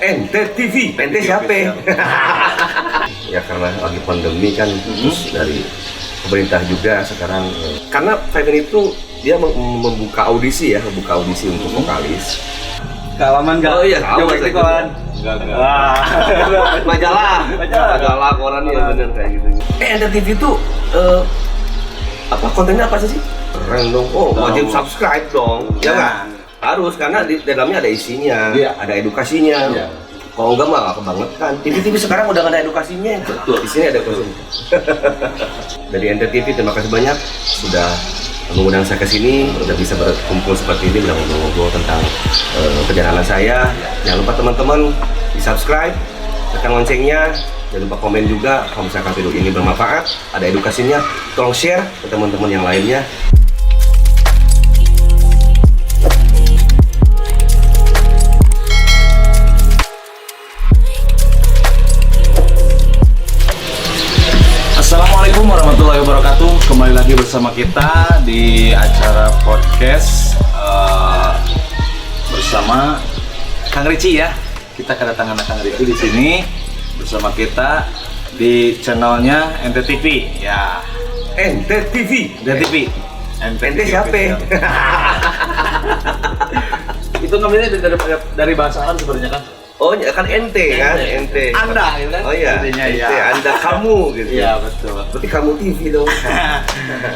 Ente TV, Ente siapa? Ya karena lagi pandemi kan, terus dari pemerintah juga sekarang karena Five Minute itu dia membuka audisi ya, membuka audisi untuk vokalis. Kealaman nggak? Oh iya, coba itu kawan. Majalah koran ya bener kayak gitu. Ente TV itu apa kontennya apa sih? Keren dong. Oh, wajib subscribe dong. Ya nggak? Harus, karena di dalamnya ada isinya, ada edukasinya. Kalau enggak mah kebangetan. TV sekarang udah nggak ada edukasinya. Betul. Di sini ada edukasinya. Dari NTTV terima kasih banyak sudah mengundang saya ke sini, udah bisa berkumpul seperti ini, udah ngobrol tentang perjalanan saya. Jangan lupa teman-teman di subscribe, tekan loncengnya, jangan lupa komen juga kalau misalkan video ini bermanfaat, ada edukasinya, tolong share ke teman-teman yang lainnya. Assalamualaikum warahmatullahi wabarakatuh. Kembali lagi bersama kita di acara podcast bersama Kang Rici ya. Kita kedatangan Kang Rici di sini bersama kita di channelnya NTTV ya. NTTV. Ente siapa? Itu namanya dari bahasa Arab sebenarnya kan? Oh, kan ente kan? Ente. Anda gitu kan? Oh iya. Ente, Anda, kamu gitu. Iya, betul. Berarti kamu TV dong.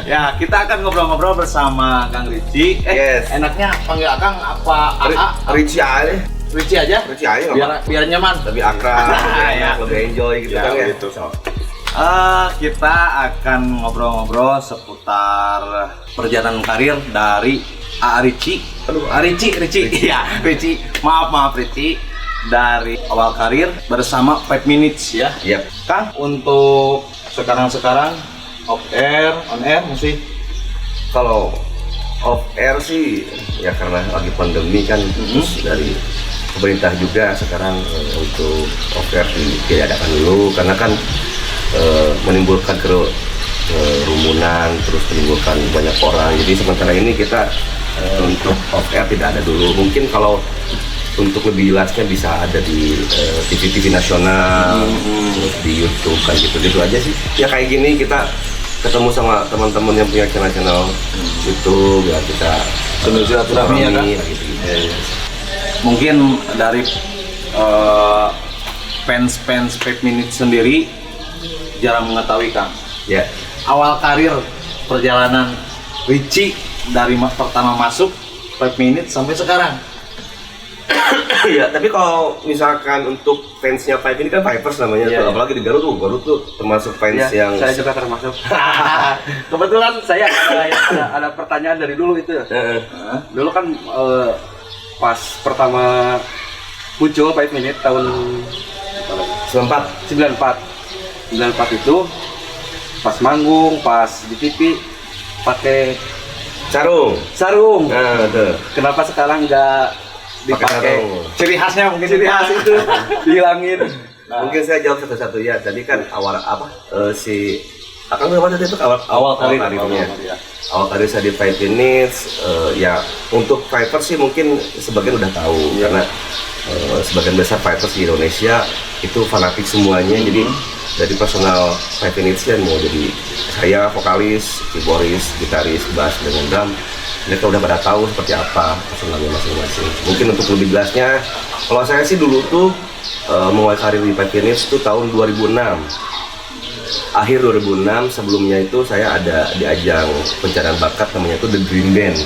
Ya, kita akan ngobrol-ngobrol bersama Kang Rici. Yes. Enaknya panggil Kang apa? Rici aja. Rici aja? Rici aja nggak Biar nyaman. lebih akrab, lebih enjoy gitu kan ya. Gitu. Kita akan ngobrol-ngobrol seputar perjalanan karir dari Rici. Rici. Iya, Rici. Maaf Rici. Dari awal karir bersama 5 Minutes ya. Yep. Kang, untuk sekarang on air masih? Kalau off air sih ya karena lagi pandemi kan, terus dari pemerintah juga sekarang untuk off air diadakan dulu karena kan menimbulkan kerumunan, terus menimbulkan banyak orang. Jadi sementara ini kita untuk off air tidak ada dulu. Mungkin kalau untuk lebih jelasnya bisa ada di TV nasional, terus di YouTube kan gitu aja sih. Ya kayak gini kita ketemu sama teman-teman yang punya channel YouTube ya, kita silaturahmi ya kan. Gitu. Mungkin dari fans 5 Minutes sendiri jarang mengetahui Kang. Ya. Awal karir perjalanan Rici dari pertama masuk 5 Minutes sampai sekarang. Ya, tapi kalau misalkan untuk fansnya Five ini kan Fivers namanya tuh, apalagi di Garut tuh termasuk fans yang saya juga termasuk. Kebetulan saya ada pertanyaan dari dulu itu. Dulu kan pas pertama muncul 5 Minute tahun 94 itu pas manggung, pas di TV pakai sarung. Nah, tuh. Kenapa sekarang nggak dipakai? Ciri khasnya mungkin Ciri khas itu dihilangin. Mungkin saya jawab satu-satu ya. Tadi kan awal si Akang apa tadi itu awal karirnya. Awal karir saya di 5 Minutes ya untuk Fivers sih mungkin sebagian udah tahu karena sebagian besar Fivers di Indonesia itu fanatik semuanya. Jadi dari personal 5 Minutes kan mau jadi saya vokalis, keyboardis, gitaris, bass dengan drum, mereka udah pada tahu seperti apa personalnya masing-masing. Mungkin untuk lebih jelasnya, kalau saya sih dulu tuh mulai karir di 5 Minutes itu tahun 2006. Akhir 2006, sebelumnya itu saya ada di ajang pencarian bakat namanya itu The Green Band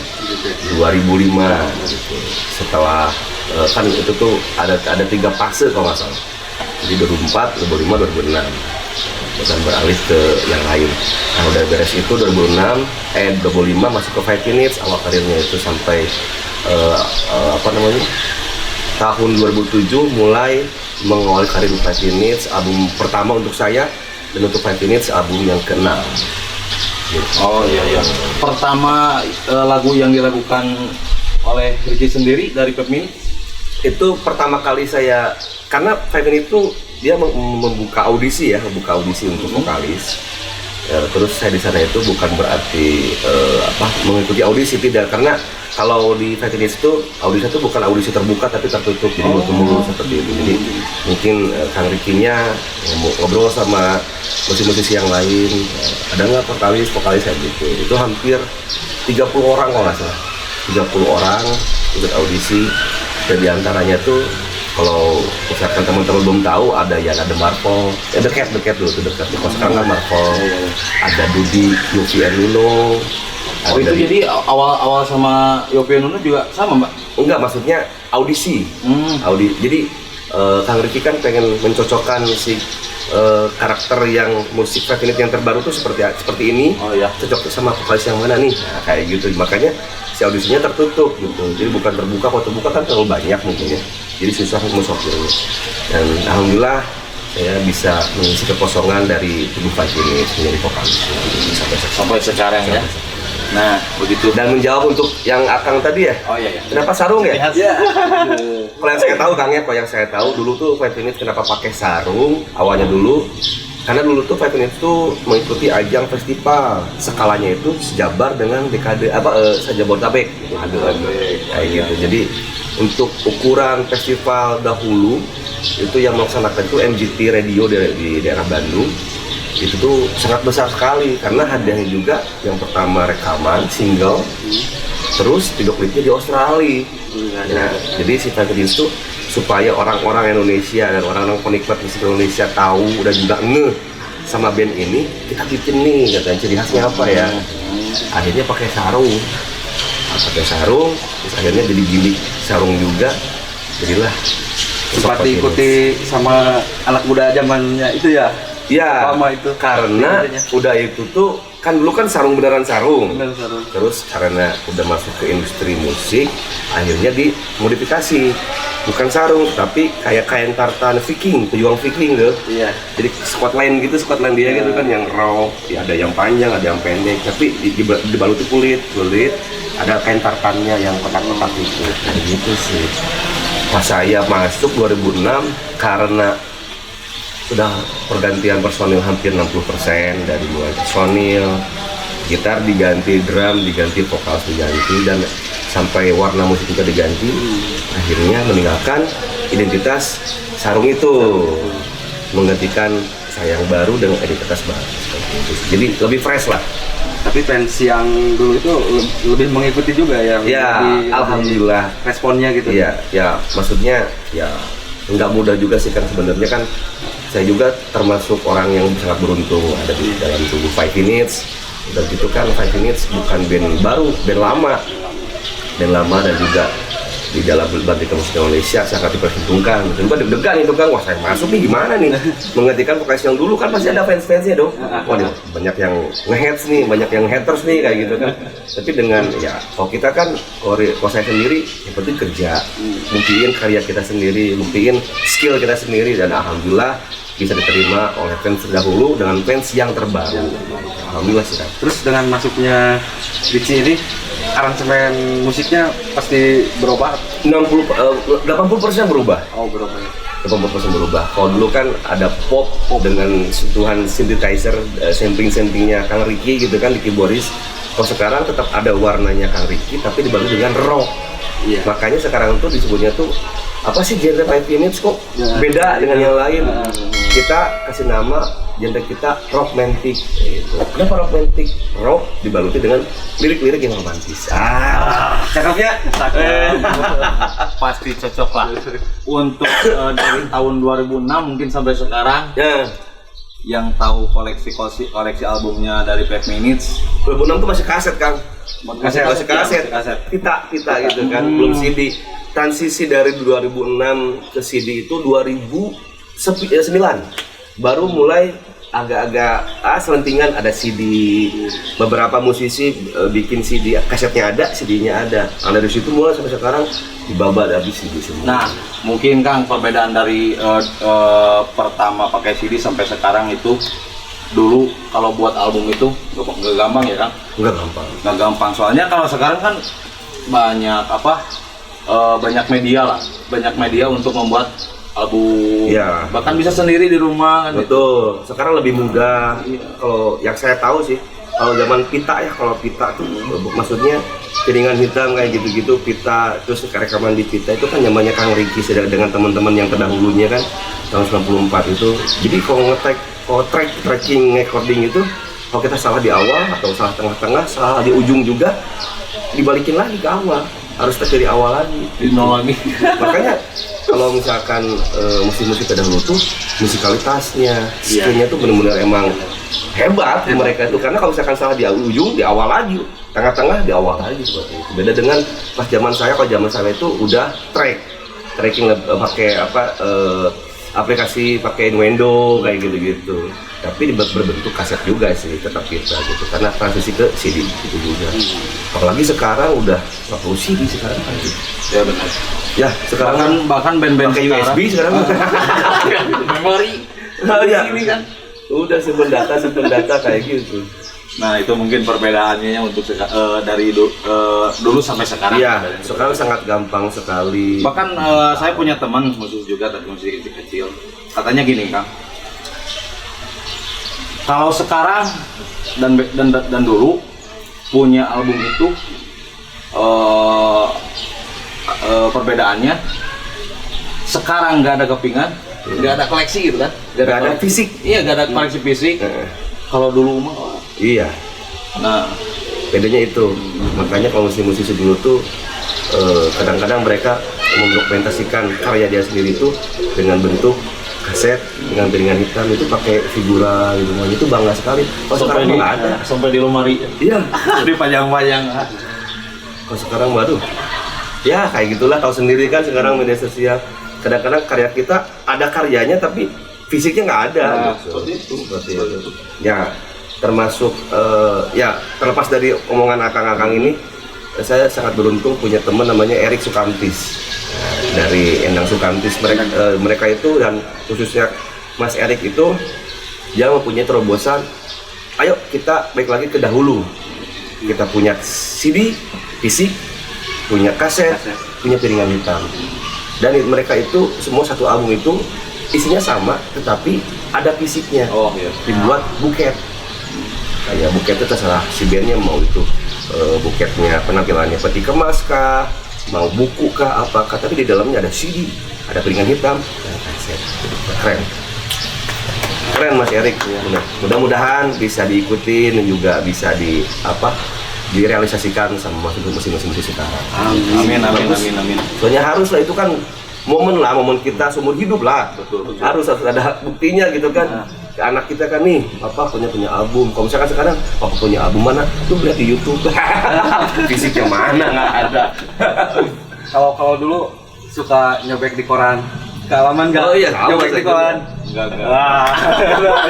2005 gitu. Setelah kan itu tuh ada 3 fase kalau nggak salah. Jadi 2004, 2005, 2006 dan beralih ke yang lain. Nah udah beres itu 2005 masuk ke 5 Minutes, awal karirnya itu sampai tahun 2007 mulai mengawali karir di 5 Minutes, album pertama untuk saya, dan untuk 5 Minutes album yang ke-6. Oh iya. Pertama lagu yang dilakukan oleh Rici sendiri dari 5 Minutes itu pertama kali saya, karena 5 Minutes itu dia membuka audisi untuk vokalis. Terus saya di sana itu bukan berarti mengikuti audisi, tidak, karena kalau di Five Minutes itu audisi itu bukan audisi terbuka tapi tertutup, jadi bertemu seperti itu. Jadi mungkin Kang Ricky-nya ngobrol sama musisi-musisi yang lain, ada nggak vokalis kayak gitu. Itu hampir 30 orang kalau nggak salah, 30 orang ikut audisi, dan diantaranya tuh kalau misalkan teman-teman belum tahu ada Marvel, dekat dulu tuh dekat. Kalau sekarang kan Marvel, ada Dudi, Yofi and Nuno. Oh itu jadi awal sama Yofi and Nuno juga sama Mbak? Enggak, maksudnya audisi. Jadi Kang Ricky kan pengen mencocokkan si karakter yang musik Five Minutes yang terbaru tuh seperti ini. Oh iya. Cocok sama vokalis yang mana nih? Nah, kayak gitu. Makanya si audisinya tertutup gitu. Jadi bukan terbuka. Kalau terbuka kan terlalu banyak mungkin ya. Jadi susah musokirnya. Dan alhamdulillah saya bisa mengisi kekosongan dari tubuh Five Minutes menjadi vokalis sampai sekarang ya. Nah, begitu. Dan menjawab untuk yang Akang tadi ya. Oh iya. Kenapa sarung ya? Iya. Kalau yang saya tahu Kang ya, kalau yang saya tahu dulu tuh Five Minutes kenapa pakai sarung awalnya dulu, karena dulu tuh Five Minutes tuh mengikuti ajang festival, skalanya itu sejabar dengan dekade Jabodetabek gitu, kayak gitu. Jadi untuk ukuran festival dahulu itu yang melaksanakan itu MGT Radio di daerah Bandung, itu tuh sangat besar sekali karena hadiahnya juga yang pertama rekaman single, terus video klipnya di Australia. Nah, jadi si Five Minutes tuh supaya orang-orang Indonesia dan orang-orang penikmat musik Indonesia tahu dan juga ngeh sama band ini, kita bikin nih katanya ciri khasnya apa ya. Akhirnya pakai sarung, terus akhirnya jadi gimmick sarung juga, jadilah sempat diikuti sama anak muda zamannya itu ya. Iya, itu karena udah itu tuh kan dulu kan sarung beneran sarung. Sarung. Terus karena udah masuk ke industri musik, akhirnya dimodifikasi. Bukan sarung, tapi kayak kain tartan Viking, pejuang Viking tuh. Iya. Jadi Scotland dia gitu kan yang raw, ya ada yang panjang, ada yang pendek, tapi dibaluti kulit, ada kain tartannya yang kotak-kotak itu. Kayak gitu sih. Pas saya masuk 2006 karena sudah pergantian personil hampir 60%, dari mulai personil, gitar diganti, drum diganti, vokal diganti, dan sampai warna musik juga diganti. Akhirnya meninggalkan identitas sarung itu, menggantikan saya yang baru dengan identitas baru. Jadi lebih fresh lah. Tapi fans yang dulu itu lebih mengikuti juga ya? Ya, alhamdulillah. Responnya gitu? Iya, ya maksudnya ya nggak mudah juga sih kan sebenarnya kan. Saya juga termasuk orang yang sangat beruntung ada di dalam tubuh Five Minutes. Dan gitu kan Five Minutes bukan band baru, band lama dan juga di dalam Bandika Musik Indonesia sangat diperhitungkan. Juga deg-degan itu kan, wah saya masuk nih gimana nih? Menggantikan vokalis yang dulu kan pasti ada fans-fansnya dong. Waduh, banyak yang nge-hate nih, banyak yang haters nih kayak gitu kan. Tapi dengan ya, kalau kita kan, kalau saya sendiri, yang penting kerja, buktiin karya kita sendiri, buktiin skill kita sendiri, dan alhamdulillah bisa diterima oleh fans terdahulu dengan fans yang terbaru. Alhamdulillah sih kan. Terus dengan masuknya Richie ini, aransemen musiknya pasti berubah? 80% berubah. Oh, berubah. 80% berubah. Kalau dulu kan ada pop dengan sentuhan synthesizer, sampling-samplingnya Kang Ricky gitu kan di keyboardis. Kalau sekarang tetap ada warnanya Kang Ricky tapi dibantu dengan rock. Iya. Makanya sekarang tuh disebutnya tuh apa sih genre Five Minutes kok beda dengan yang lain. Kita kasih nama genre kita rockmantic gitu. Kenapa rockmantic? Rock dibaluti dengan lirik-lirik yang romantis. Cakep ya? Pasti cocok lah. Untuk dari tahun 2006 mungkin sampai sekarang. Ya. Yang tahu koleksi albumnya dari Five Minutes. 2006 tuh masih kaset, Kang. Masih kaset. Kita gitu kan, belum CD. Transisi dari 2006 ke CD itu 2009. Baru mulai agak-agak selentingan ada CD. Beberapa musisi bikin CD, kasetnya ada, CD-nya ada. Nah, dari situ mulai sampai sekarang dibabat habis CD semua. Nah, mungkin Kang perbedaan dari pertama pakai CD sampai sekarang itu, dulu kalau buat album itu nggak gampang ya Kang? Nggak gampang. Soalnya kalau sekarang kan banyak banyak media untuk membuat album. Ya. Bahkan bisa sendiri di rumah kan. Betul. Sekarang lebih mudah. Kalau yang saya tahu sih, kalau zaman pita ya, kalau pita tuh maksudnya piringan hitam kayak gitu-gitu pita, terus rekaman di pita itu kan zamannya Kang Ricky dengan teman-teman yang terdahulunya kan tahun 94 itu. Jadi kalau tracking recording itu kalau kita salah di awal atau salah tengah-tengah, salah di ujung juga dibalikin lagi ke awal, harus dari awal lagi. lagi. Makanya kalau misalkan musik-musik terdahulu tuh musikalitasnya, skinnya tuh benar-benar emang hebat mereka itu, karena kalau misalkan salah di ujung, di awal lagi, tengah-tengah, di awal lagi seperti itu. Beda dengan pas zaman saya, kalau zaman saya itu udah tracking pakai aplikasi pakai Innuendo kayak gitu-gitu. Tapi berbentuk kaset juga sih, tetap kita gitu, karena transisi ke CD itu juga. Apalagi sekarang udah 40 CD sekarang kan. Ya benar. Ya sekarang Bahkan band-band pakai USB sekarang. memori. Ya, Ini kan. udah simpen data kayak gitu. Nah itu mungkin perbedaannya untuk dari dulu sampai sekarang. Iya, sekarang sangat gampang sekali. Bahkan saya punya teman musik juga, tapi musik kecil. Katanya gini Kang, kalau sekarang dan dulu punya album itu perbedaannya, sekarang nggak ada kepingan, nggak ada koleksi gitu kan, Nggak ada fisik. Iya, nggak ada koleksi fisik. Kalau dulu mah, Iya, nah bedanya itu. Makanya kalau musisi-musisi dulu tuh kadang-kadang mereka mendokumentasikan karya dia sendiri itu dengan bentuk kaset dengan piringan hitam, itu pakai figura gitu, itu bangga sekali. Kalau sekarang nggak ada. sampai di lemari. Iya. Dipajang-pajang. Kalau sekarang baru, ya kayak gitulah, tahu sendiri kan sekarang media sosial. Kadang-kadang karya kita ada karyanya tapi fisiknya nggak ada. Nah, Seperti itu. Ya termasuk ya terlepas dari omongan akang-akang ini, saya sangat beruntung punya teman namanya Erik Sukamtis dari Endang Sukamtis. Mereka itu, dan khususnya Mas Erik itu, dia mempunyai terobosan. Ayo kita balik lagi ke dahulu. Kita punya CD fisik, punya kaset, punya piringan hitam. Dan mereka itu semua satu album itu isinya sama, tetapi ada fisiknya. Oh iya. Dibuat buket. Kayak buket itu terserah si bandnya mau itu buketnya penampilannya peti kemas kah, mau buku kah, apakah, tapi di dalamnya ada CD, ada piringan hitam, dan kaset. Keren Mas Erik. Mudah-mudahan bisa diikutin dan juga bisa direalisasikan sama musisi-musisi sekarang. Amin. Soalnya harus lah, itu kan momen kita seumur hidup lah. Betul. Harus ada buktinya gitu kan. Anak kita kan nih, punya album. Kalau misalkan sekarang, punya album mana? Tuh lihat di YouTube. Fisiknya mana, nggak ada. Kalau dulu suka nyobek di koran, kealaman nggak? Oh iya, sama nyobek di saya koran. Enggak.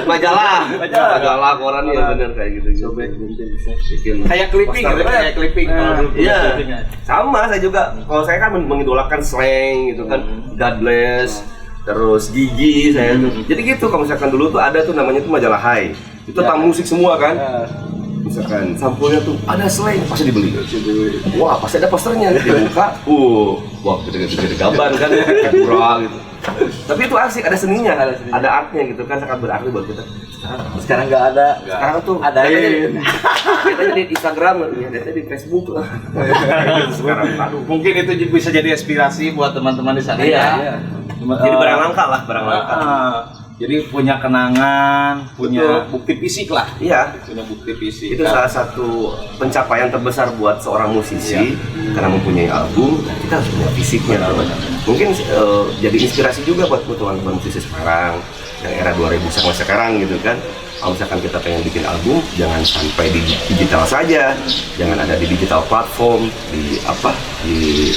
Majalah koran ya, bener kayak gitu. Bikin Kayak clipping poster. gitu, kayak clipping. Kalau dulu Iya, clipping ya. sama saya juga. Kalau saya kan mengidolakan slang gitu kan, God Bless, terus Gigi saya tuh. Jadi gitu, kalau misalkan dulu tuh ada tuh namanya tuh majalah Hai. Itu tentang musik semua kan. Misalkan sampulnya tuh ada slang, pasti dibeli. Wah, pasti ada posternya, dibuka. Wah, gede-gede gambar kan, pura gitu. Tapi itu asik, ada seninya, ada artnya gitu kan, sangat berarti buat kita. Sekarang nggak ada. Sekarang tuh Adain. kita di Instagram, kita di Facebook lah. Sekarang, aduh. Mungkin itu bisa jadi inspirasi buat teman-teman di sana. Iya. Jadi barang langka lah, barang langka. Jadi punya kenangan, punya bukti fisik lah. Iya. Punya bukti fisik. Itu salah satu pencapaian terbesar buat seorang musisi, karena mempunyai album, kita harus punya fisiknya. Mungkin jadi inspirasi juga buat teman-teman musisi sekarang, yang era 2000 sampai sekarang gitu kan. Kalau misalkan kita pengen bikin album, jangan sampai di digital saja, jangan ada di digital platform, di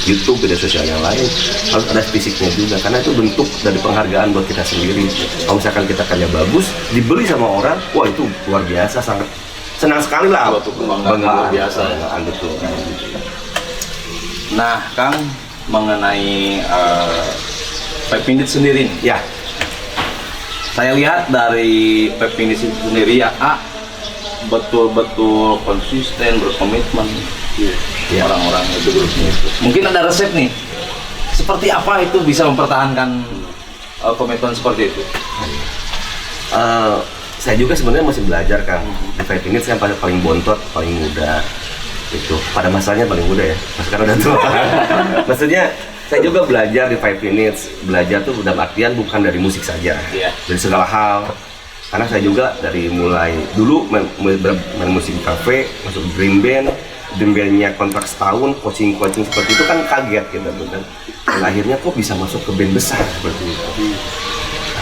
YouTube, media sosial yang lain, harus ada fisiknya juga, karena itu bentuk dari penghargaan buat kita sendiri. Kalau misalkan kita karya bagus, dibeli sama orang, wah itu luar biasa, sangat senang sekali lah. Suatu kebanggaan luar biasa. Betul. Nah, Kang, mengenai 5 Minutes sendiri nih. Ya, Saya lihat dari 5 Minutes sendiri ya, betul-betul konsisten, berkomitmen. Ya. Orang-orang itu grupnya itu. Mungkin ada resep nih. Seperti apa itu bisa mempertahankan komitmen seperti itu? saya juga sebenarnya masih belajar Kang. Di 5 Minutes yang paling bontot, paling muda itu. Pada masanya paling muda ya, sekarang udah tua. Maksudnya saya juga belajar di 5 Minutes. Belajar tuh dalam artian bukan dari musik saja, dari segala hal. Karena saya juga dari mulai dulu main musik di kafe, masuk dream bandnya kontrak setahun, coaching seperti itu kan kaget gitu kan. Dan akhirnya kok bisa masuk ke band besar seperti itu.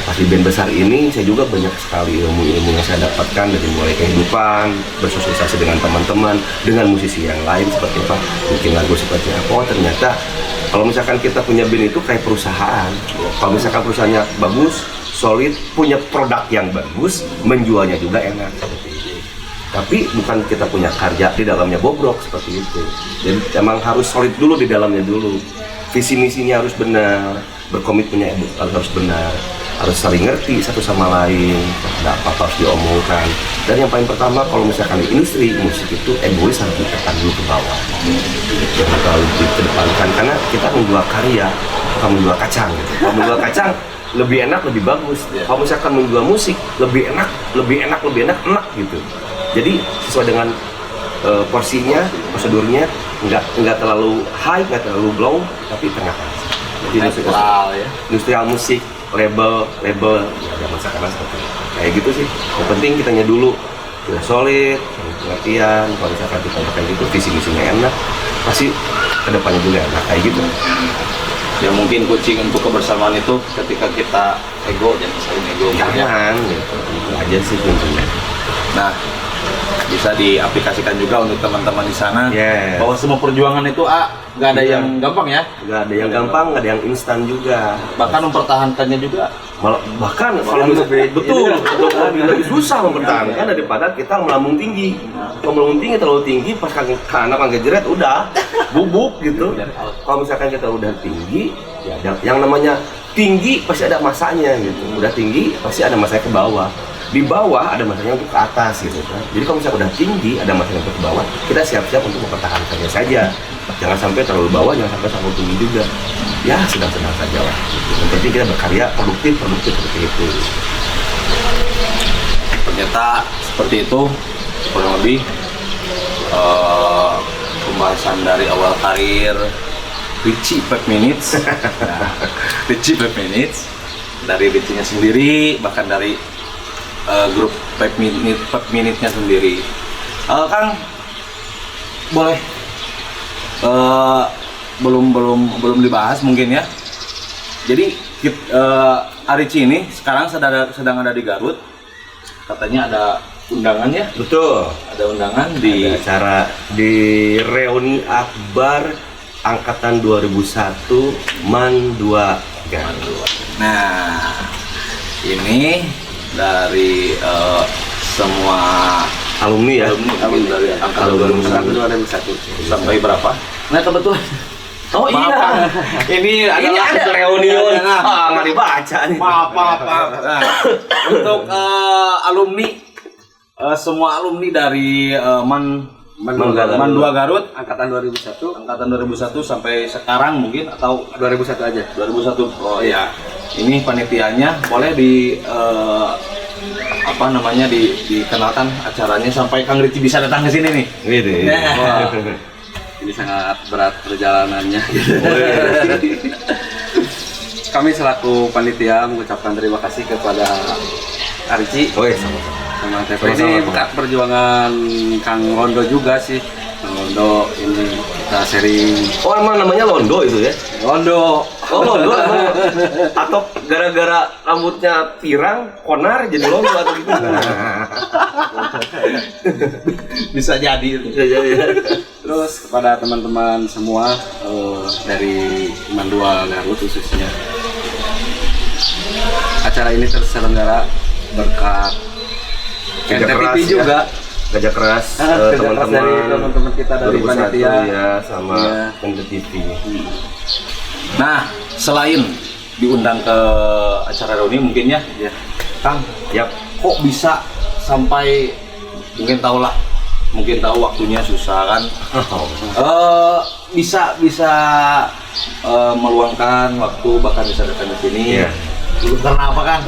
Pas di band besar ini saya juga banyak sekali ilmu-ilmu yang saya dapatkan dari mulai kehidupan, bersosialisasi dengan teman-teman, dengan musisi yang lain seperti apa, bikin lagu seperti apa. Oh ternyata kalau misalkan kita punya band itu kayak perusahaan. Kalau misalkan perusahaannya bagus, solid, punya produk yang bagus, menjualnya juga enak seperti itu. Tapi bukan kita punya karya di dalamnya bobrok seperti itu. Jadi emang harus solid dulu di dalamnya dulu. Visi misinya harus benar, berkomitmennya harus benar, harus saling ngerti satu sama lain, ada apa-apa harus diomongkan. Dan yang paling pertama kalau misalkan di industri musik itu egois harus ditekan dulu ke bawah, jangan terlalu dikedepankan karena kita menjual karya bukan menjual kacang. Kalau menjual kacang lebih enak lebih bagus. Kalau misalkan menjual musik lebih enak gitu. Jadi sesuai dengan porsinya, prosedurnya nggak terlalu high, nggak terlalu low, tapi tengah-tengah. Jadi industrial musik, label ada masalah seperti itu. Kayak gitu sih. Yang penting kitanya dulu sudah solid, pengertian. Kalau misalkan kita kayak gitu, visi misinya enak, pasti kedepannya juga enak kayak gitu. Ya mungkin kucing untuk kebersamaan itu ketika kita ego jangan saling ego. Jangan gitu. Itu aja sih kuncinya. Nah, bisa diaplikasikan juga untuk teman-teman di sana bahwa semua perjuangan itu nggak ada yang gampang ya, nggak ada yang gampang, nggak ada yang instan juga, bahkan mempertahankannya juga bahkan kalau betul lebih susah mempertahankan daripada kita melambung tinggi. Kalau melambung tinggi terlalu tinggi pas anak ngejeret udah bubuk gitu. Kalau misalkan kita udah tinggi ya yang namanya tinggi pasti ada masanya gitu, udah tinggi pasti ada masanya ke bawah, di bawah ada masanya untuk ke atas gitu kan. Jadi kalau misalnya udah tinggi ada masanya untuk ke bawah, kita siap-siap untuk mempertahankannya saja. Jangan sampai terlalu bawah, jangan sampai terlalu tinggi juga. Ya sedang-sedang saja lah. Yang penting kita berkarya produktif seperti itu. Ternyata seperti itu kurang lebih pembahasan dari awal karir Richie 5 Minutes. Richie 5 Minutes dari Richie-nya sendiri, bahkan dari grup 5 Minutes-nya sendiri. Kang, boleh belum dibahas mungkin ya. Jadi Richie ini sekarang sedang ada di Garut. Katanya ada undangan ya? Betul. Ada undangan di acara di reuni akbar angkatan 2001 MAN 2 Garut. Nah, ini dari semua alumni ya, alumni dari angkatan 2001 sampai berapa? Nah kebetulan. Oh iya, ini adalah ada reunion. Nggak dibaca nih. Maaf. Nah, untuk alumni, semua alumni dari MAN 2 Garut Angkatan 2001 sampai sekarang mungkin atau 2001 aja. 2001. Oh iya. Ini panitianya boleh dikenalkan acaranya sampai Kang Richie bisa datang ke sini nih. Gitu. Wah, ini sangat berat perjalanannya. Kami selaku panitia mengucapkan terima kasih kepada Arji. Oh iya, Sama ini bukan perjuangan Kang Londo juga sih. Kang Londo ini kita sharing. Oh emang namanya Londo itu ya? Londo. Oh Londo emang. Atau gara-gara rambutnya pirang, konar jadi Londo atau gimana? Bisa jadi. Terus kepada teman-teman semua dari MAN 2 Garut khususnya, acara ini terselenggara berkat Kerja keras TV juga. Kerja keras teman-teman kita dari 2001 panitia ya sama Kerja TV. Nah, selain diundang ke acara reuni mungkin ya, Kang, kok bisa sampai mungkin tahu waktunya susah kan? Bisa meluangkan waktu bahkan bisa datang ke sini. Karena apa kan?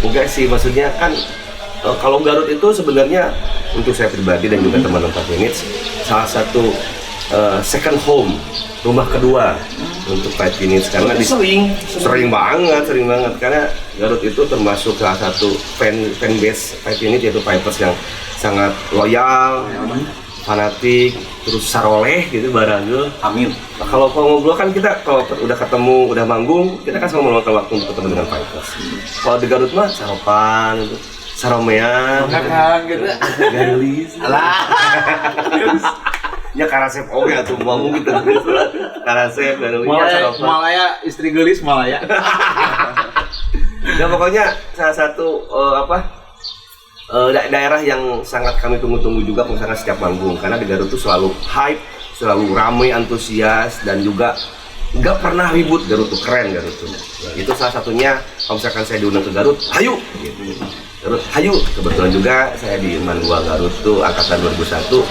Enggak sih, maksudnya kan kalau Garut itu sebenarnya untuk saya pribadi dan juga teman-teman 5 Minutes salah satu second home, rumah kedua untuk 5 Minutes karena sering banget karena Garut itu termasuk salah satu fanbase 5 Minutes yaitu Pipers yang sangat loyal, fanatik, terus saroleh gitu barangnya. Amin. Nah, kalau ngobrol kan kita kalau udah ketemu, udah manggung, kita kan selalu meluangkan waktu untuk ketemu dengan Pipers. Kalau di Garut mah saropan gitu. Saromean, gitu. garis. Alah. Ya karasep oke atuh mau gitu. Karasep Malaya istri gelis Malaya. Ya pokoknya salah satu daerah yang sangat kami tunggu-tunggu juga misalkan setiap manggung karena di Garut tuh selalu hype, selalu ramai, antusias dan juga nggak pernah ribut. Garut tuh keren Garut tuh. Itu salah satunya kalau misalkan saya diundang ke Garut, hayu gitu. Garut, hayu. Kebetulan juga saya di Mandua Garut tuh angkatan 2001.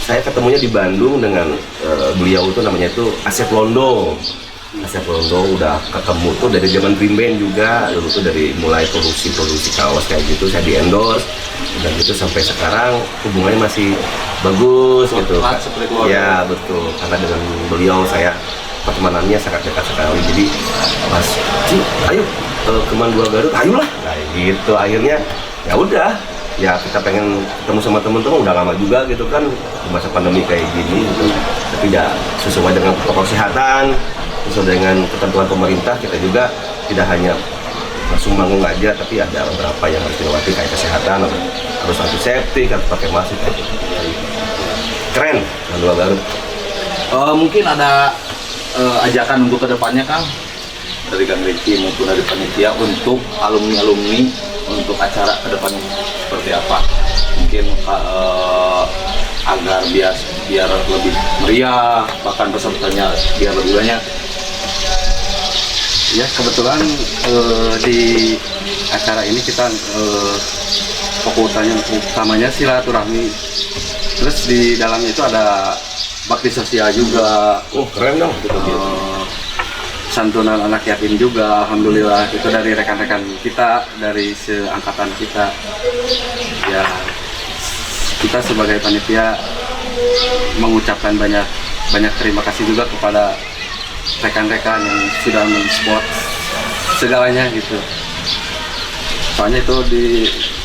Saya ketemunya di Bandung dengan beliau itu namanya itu Asep Londo. Asep Londo udah ketemu tuh dari zaman Dream Band juga, dulu tuh dari mulai produksi kaos kayak gitu saya di endorse dan gitu sampai sekarang hubungannya masih bagus gitu. Ya betul, karena dengan beliau saya pertemanannya sangat dekat sekali. Jadi pas ayo ke Mandua Garut, ayolah kayak gitu. Akhirnya ya udah, ya kita pengen ketemu sama teman-teman udah lama juga gitu kan di masa pandemi kayak gini gitu. Tapi ya sesuai dengan protokol kesehatan, sesuai dengan ketentuan pemerintah, kita juga tidak hanya langsung manggung aja, tapi ada beberapa yang harus dilewati kayak kesehatan, harus antiseptik, harus pakai masker. Keren, Mandua Garut. Mungkin ada ajakan untuk kedepannya Kang dari Kang Ricky maupun dari panitia untuk alumni untuk acara kedepannya seperti apa? Mungkin agar biar lebih meriah, bahkan pesertanya biar lebih banyak. Ya kebetulan di acara ini kita fokus utamanya silaturahmi. Terus di dalamnya itu ada bakti sosial juga. Oh keren dong. Santunan anak yatim juga, alhamdulillah itu dari rekan-rekan kita dari seangkatan kita. Ya kita sebagai panitia mengucapkan banyak terima kasih juga kepada rekan-rekan yang sudah mensupport segalanya gitu. Soalnya itu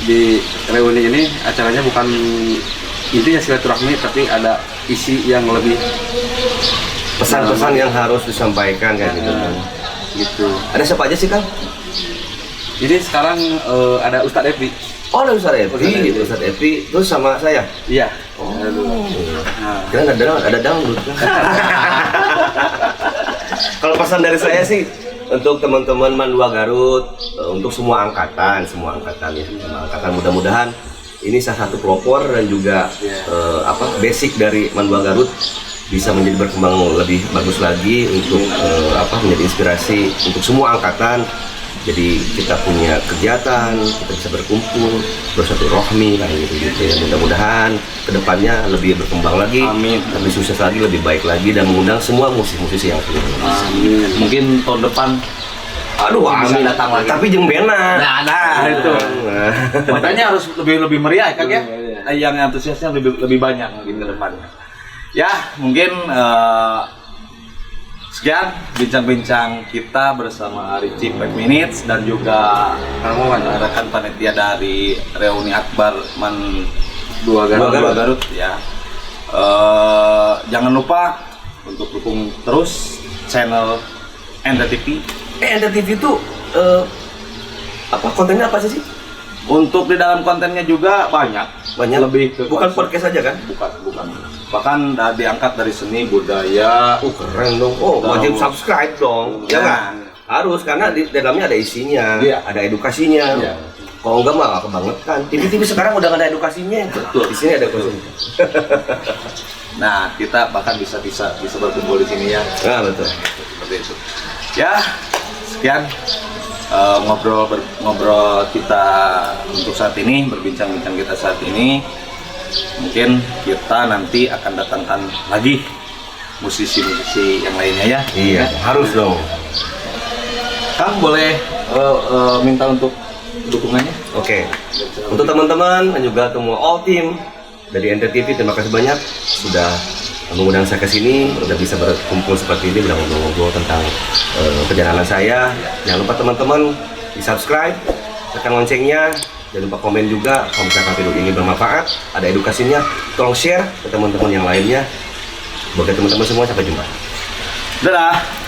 di reuni ini acaranya bukan intinya silaturahmi, tapi ada isi yang lebih pesan-pesan yang harus disampaikan kayak gitu kan. Gitu. Ada siapa aja sih Kang? Jadi sekarang ada Ustadz Epi. Oh ada Ustadz Epi, terus sama saya. Iya. Oh. Kira ada dangdut kan? Kalau pesan dari saya sih untuk teman-teman Mandua Garut, untuk semua angkatan ya, semua angkatan mudah-mudahan ini salah satu pelopor dan juga basic dari Mandua Garut bisa menjadi berkembang lebih bagus lagi untuk menjadi inspirasi untuk semua angkatan. Jadi kita punya kegiatan, kita bisa berkumpul, bersilaturahmi kayak gitu ya. Mudah-mudahan kedepannya lebih berkembang lagi, amin, lebih sukses lagi, lebih baik lagi dan mengundang semua musisi-musisi yang sudah. Amin. Mungkin tahun depan amin datang lagi. Tapi jeung bena. Nah itu. Makanya harus lebih meriah Kang ya. Yang antusiasnya lebih banyak mungkin ke depannya. Ya, mungkin sekian bincang-bincang kita bersama Richie 5 Minutes dan juga rekan panitia dari reuni Akbar Mandua Garut ya. Jangan lupa untuk dukung terus channel NTTV. NTTV itu kontennya apa sih? Untuk di dalam kontennya juga banyak lebih ke bukan podcast aja kan? Bukan. Bahkan diangkat dari seni budaya. Keren dong. Wajib subscribe dong. Ya kan? Harus karena di dalamnya ada isinya, ada edukasinya. Iya. Kalau enggak mah kebangetan. TV sekarang udah nggak ada edukasinya. Betul. Di sini ada edukasinya. Nah, kita bahkan bisa berkumpul di sini ya. Nah, betul. Seperti itu. Ya, sekian ngobrol kita untuk saat ini, berbincang-bincang kita saat ini. Mungkin kita nanti akan datangkan lagi musisi-musisi yang lainnya ya. Iya, harus dong. Kang boleh minta untuk dukungannya. Oke. Untuk teman-teman dan juga semua all team dari NTTV, terima kasih banyak sudah mengundang saya ke sini, udah bisa berkumpul seperti ini, udah ngobrol-ngobrol tentang perjalanan saya. Jangan lupa teman-teman di subscribe, tekan loncengnya, jangan lupa komen juga kalau misalkan video ini bermanfaat, ada edukasinya, tolong share ke teman-teman yang lainnya. Bagi teman-teman semua, sampai jumpa. Dadah.